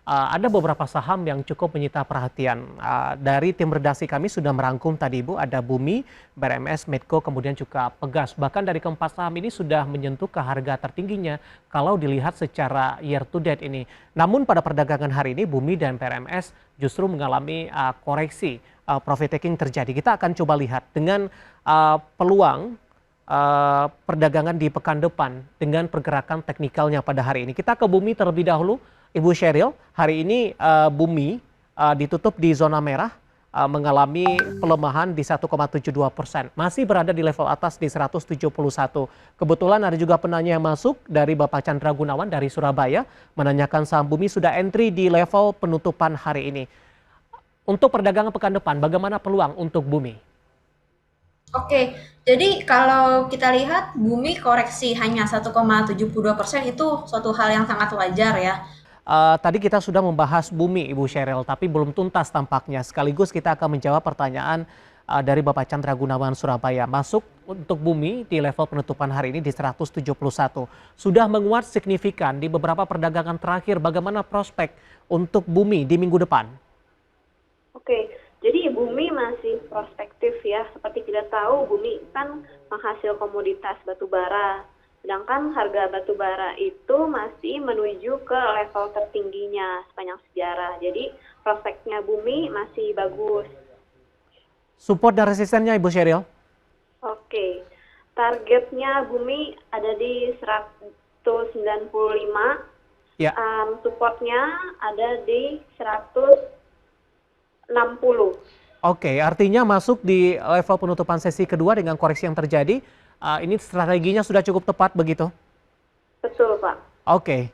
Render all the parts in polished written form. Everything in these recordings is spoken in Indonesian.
ada beberapa saham yang cukup menyita perhatian. Dari tim redaksi kami sudah merangkum tadi Ibu, ada Bumi, BRMS, Medco, kemudian juga Pegas. Bahkan dari keempat saham ini sudah menyentuh ke harga tertingginya kalau dilihat secara year to date ini. Namun pada perdagangan hari ini Bumi dan BRMS justru mengalami koreksi, profit taking terjadi. Kita akan coba lihat dengan peluang perdagangan di pekan depan dengan pergerakan teknikalnya pada hari ini. Kita ke Bumi terlebih dahulu. Ibu Sheryl, hari ini Bumi ditutup di zona merah, mengalami pelemahan di 1,72%. Masih berada di level atas di 171. Kebetulan ada juga penanya yang masuk dari Bapak Chandra Gunawan dari Surabaya, menanyakan saham Bumi sudah entry di level penutupan hari ini. Untuk perdagangan pekan depan, bagaimana peluang untuk Bumi? Oke, jadi kalau kita lihat Bumi koreksi hanya 1,72% itu suatu hal yang sangat wajar ya. Tadi kita sudah membahas Bumi, Ibu Sheryl, tapi belum tuntas tampaknya. Sekaligus kita akan menjawab pertanyaan dari Bapak Chandra Gunawan Surabaya. Masuk untuk Bumi di level penutupan hari ini di 171. Sudah menguat signifikan di beberapa perdagangan terakhir. Bagaimana prospek untuk Bumi di minggu depan? Oke, jadi bumi masih prospektif ya. Seperti kita tahu, bumi kan penghasil komoditas batu bara. Sedangkan harga batu bara itu masih menuju ke level tertingginya sepanjang sejarah. Jadi prospeknya bumi masih bagus. Support dan resistennya Ibu Sheryl? Oke, targetnya bumi ada di 195, Ya. supportnya ada di 160. Oke, artinya masuk di level penutupan sesi kedua dengan koreksi yang terjadi. Ini strateginya sudah cukup tepat begitu? Betul, Pak. Oke.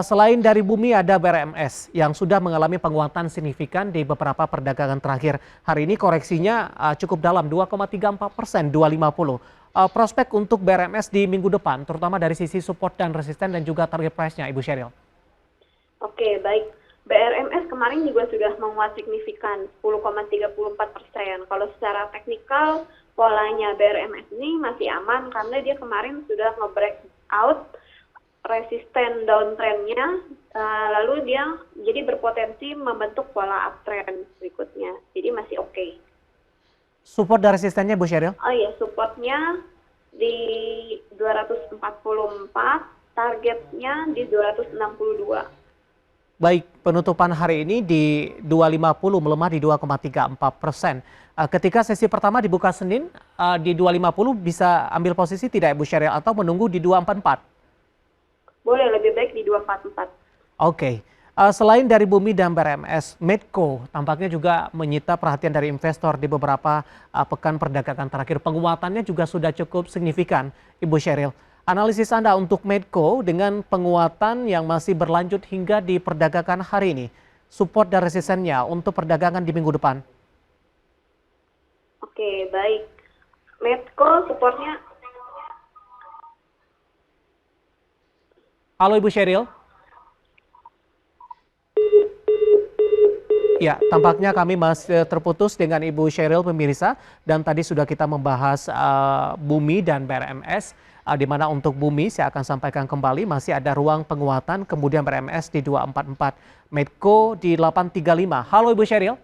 Selain dari Bumi ada BRMS yang sudah mengalami penguatan signifikan di beberapa perdagangan terakhir. Hari ini koreksinya cukup dalam 2,34%, 250. Prospek untuk BRMS di minggu depan, terutama dari sisi support dan resisten dan juga target price-nya, Ibu Sheryl. Oke, baik. BRMS kemarin juga sudah menguat signifikan 10,34%. Kalau secara teknikal, polanya BRMS ini masih aman karena dia kemarin sudah nge-break out resisten downtrend-nya, lalu dia jadi berpotensi membentuk pola uptrend berikutnya. Jadi masih oke. Support dan resistennya, Ibu Sheryl? Oh iya, supportnya di 244, targetnya di 262. Baik, penutupan hari ini di 250 melemah di 2,34%. Ketika sesi pertama dibuka Senin di 250 bisa ambil posisi tidak Ibu Sheryl atau menunggu di 244? Boleh lebih baik di 244. Oke. Selain dari Bumi dan BRMS, Medco tampaknya juga menyita perhatian dari investor di beberapa pekan perdagangan terakhir. Penguatannya juga sudah cukup signifikan, Ibu Sheryl. Analisis Anda untuk Medco dengan penguatan yang masih berlanjut hingga di perdagangan hari ini. Support dan resistennya untuk perdagangan di minggu depan. Oke, baik. Medco supportnya. Halo Ibu Sheryl. Ya, tampaknya kami masih terputus dengan Ibu Sheryl pemirsa dan tadi sudah kita membahas Bumi dan BRMS di mana untuk Bumi saya akan sampaikan kembali masih ada ruang penguatan, kemudian BRMS di 244, Medco di 835. Halo Ibu Sheryl.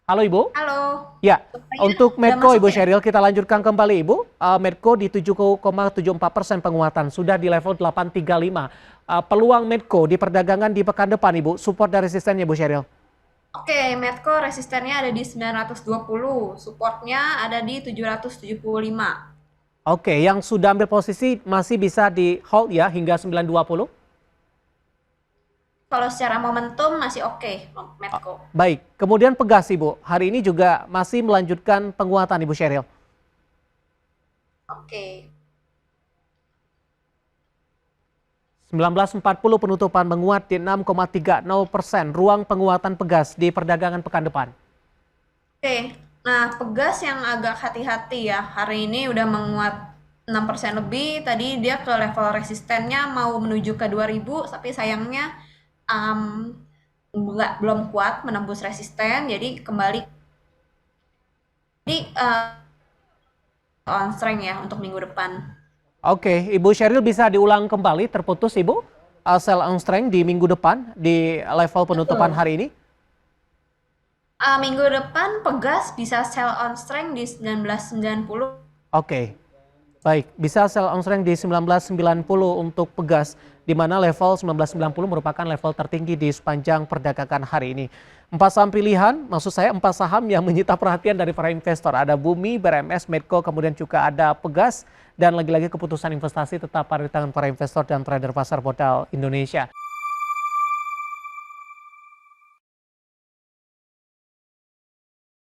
Halo Ibu. Halo, Ya, suaranya untuk udah Medco masuk Ibu ya? Sheryl kita lanjutkan kembali Ibu. Medco di 7,74% penguatan, sudah di level 835. Peluang Medco di perdagangan di pekan depan Ibu, support dan resistennya Ibu Sheryl. Oke, Medco resistennya ada di 920, supportnya ada di 775. Oke, yang sudah ambil posisi masih bisa di hold ya hingga 920. Kalau secara momentum masih oke, Medco. Baik, kemudian Pegas Ibu, hari ini juga masih melanjutkan penguatan Ibu Sheryl. Oke. 1940 penutupan menguat di 6,30%, ruang penguatan Pegas di perdagangan pekan depan. Oke, nah Pegas yang agak hati-hati ya, hari ini udah menguat 6% lebih, tadi dia ke level resistennya mau menuju ke 2000, tapi sayangnya um, belum kuat menembus resisten, jadi kembali di on strength ya untuk minggu depan. Oke, Ibu Sheryl bisa diulang kembali, terputus Ibu. sell on strength di minggu depan di level penutupan Betul. hari ini? Minggu depan Pegas bisa sell on strength di 1990. Oke, baik. Bisa sell on strength di 1990 untuk Pegas, di mana level 1990 merupakan level tertinggi di sepanjang perdagangan hari ini. 4 saham pilihan, maksud saya 4 saham yang menyita perhatian dari para investor. Ada Bumi, BRMS, Medco, kemudian juga ada Pegas, dan lagi-lagi keputusan investasi tetap ada di tangan para investor dan trader pasar modal Indonesia.